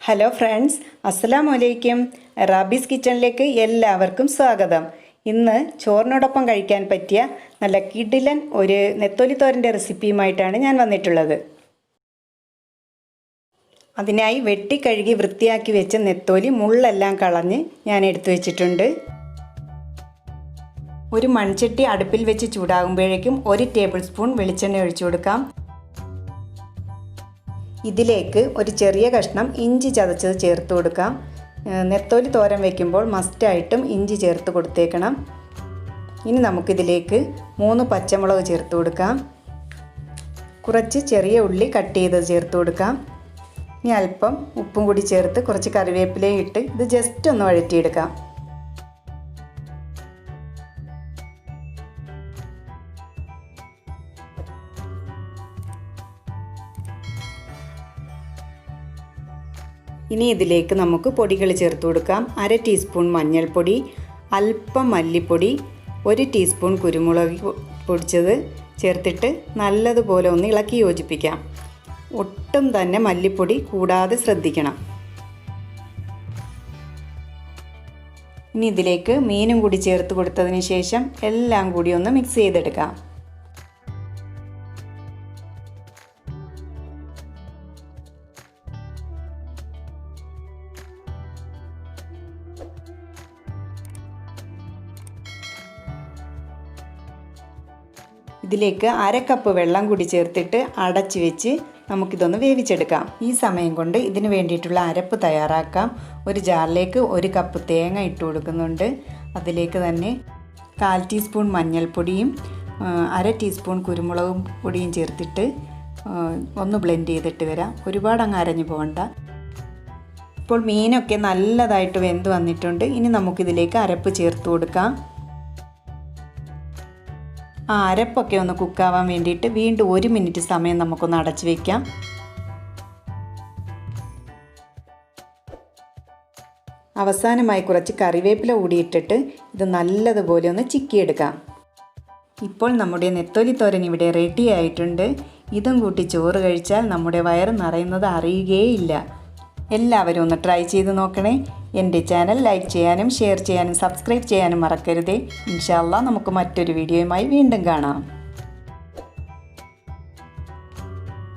Hello friends, അസ്സലാമു അലൈക്കും. Rabies കിച്ചണിലേക്ക് എല്ലാവർക്കും സ്വാഗതം. ഇന്ന് ചോറിനോടൊപ്പം കഴിക്കാൻ പറ്റിയ നല്ല കിടിലൻ ഒരു നെത്തോലി തോരൻ്റെ റെസിപ്പിയുമായിട്ടാണ് ഞാൻ വന്നിട്ടുള്ളത്. അതിനായി വെട്ടിക്കഴുകി വൃത്തിയാക്കി വെച്ച നെത്തോലി മുള്ളെല്ലാം കളഞ്ഞ് ഞാൻ എടുത്തു വെച്ചിട്ടുണ്ട്. ഒരു മൺചട്ടി അടുപ്പിൽ വെച്ച് ചൂടാകുമ്പോഴേക്കും 1 ടേബിൾ സ്പൂൺ വെളിച്ചെണ്ണ ഒഴിച്ചു കൊടുക്കാം. ഇതിലേക്ക് ഒരു ചെറിയ കഷ്ണം ഇഞ്ചി ചതച്ചത് ചേർത്ത് കൊടുക്കാം. നെത്തോലി തോരൻ വയ്ക്കുമ്പോൾ മസ്റ്റായിട്ടും ഇഞ്ചി ചേർത്ത് കൊടുത്തേക്കണം. ഇനി നമുക്കിതിലേക്ക് 3 പച്ചമുളക് ചേർത്ത് കൊടുക്കാം. കുറച്ച് ചെറിയ ഉള്ളി കട്ട് ചെയ്തത് ചേർത്ത് കൊടുക്കാം. ഇനി അല്പം ഉപ്പും കൂടി ചേർത്ത് കുറച്ച് കറിവേപ്പിലയും ഇട്ട് ഇത് ജസ്റ്റ് ഒന്ന് വഴറ്റിയെടുക്കാം. ഇനി ഇതിലേക്ക് നമുക്ക് പൊടികൾ ചേർത്ത് കൊടുക്കാം. 1/2 ടീസ്പൂൺ മഞ്ഞൾപ്പൊടി, അല്പം മല്ലിപ്പൊടി, 1 ടീസ്പൂൺ കുരുമുളക് പൊടിച്ചത് ചേർത്തിട്ട് നല്ലതുപോലെ ഒന്ന് ഇളക്കി യോജിപ്പിക്കാം. ഒട്ടും തന്നെ മല്ലിപ്പൊടി കൂടാതെ ശ്രദ്ധിക്കണം. ഇനി ഇതിലേക്ക് മീനും കൂടി ചേർത്ത് കൊടുത്തതിന് ശേഷം എല്ലാം കൂടി ഒന്ന് മിക്സ് ചെയ്തെടുക്കാം. ഇതിലേക്ക് 1/2 കപ്പ് വെള്ളം കൂടി ചേർത്തിട്ട് അടച്ച് വെച്ച് നമുക്കിതൊന്ന് വേവിച്ചെടുക്കാം. ഈ സമയം കൊണ്ട് ഇതിന് വേണ്ടിയിട്ടുള്ള അരപ്പ് തയ്യാറാക്കാം. ഒരു ജാറിലേക്ക് 1 കപ്പ് തേങ്ങ ഇട്ട് കൊടുക്കുന്നുണ്ട്. അതിലേക്ക് തന്നെ 1/4 ടീസ്പൂൺ മഞ്ഞൾപ്പൊടിയും 1/2 ടീസ്പൂൺ കുരുമുളക് പൊടിയും ചേർത്തിട്ട് ഒന്ന് ബ്ലെൻഡ് ചെയ്തിട്ട് വരാം. ഒരുപാട് അങ്ങ് അരഞ്ഞു പോകണ്ട. ഇപ്പോൾ മീനൊക്കെ നല്ലതായിട്ട് വെന്ത് വന്നിട്ടുണ്ട്. ഇനി നമുക്കിതിലേക്ക് അരപ്പ് ചേർത്ത് കൊടുക്കാം. ആ അരപ്പൊക്കെ ഒന്ന് കുക്കാവാൻ വേണ്ടിയിട്ട് വീണ്ടും 1 മിനിറ്റ് സമയം നമുക്കൊന്ന് അടച്ചു വയ്ക്കാം. അവസാനമായി കുറച്ച് കറിവേപ്പില കൂടിയിട്ടിട്ട് ഇത് നല്ലതുപോലെ ഒന്ന് ചിക്കിയെടുക്കാം. ഇപ്പോൾ നമ്മുടെ നെത്തോലി തോരൻ ഇവിടെ റെഡി ആയിട്ടുണ്ട്. ഇതും കൂട്ടി ചോറ് കഴിച്ചാൽ നമ്മുടെ വയറ് നിറയുന്നത് അറിയുകയില്ല. എല്ലാവരും ഒന്ന് ട്രൈ ചെയ്ത് നോക്കണേ. എൻ്റെ ചാനൽ ലൈക്ക് ചെയ്യാനും ഷെയർ ചെയ്യാനും സബ്സ്ക്രൈബ് ചെയ്യാനും മറക്കരുതേ. ഇൻഷാ അല്ലാഹ് നമുക്ക് മറ്റൊരു വീഡിയോയുമായി വീണ്ടും കാണാം.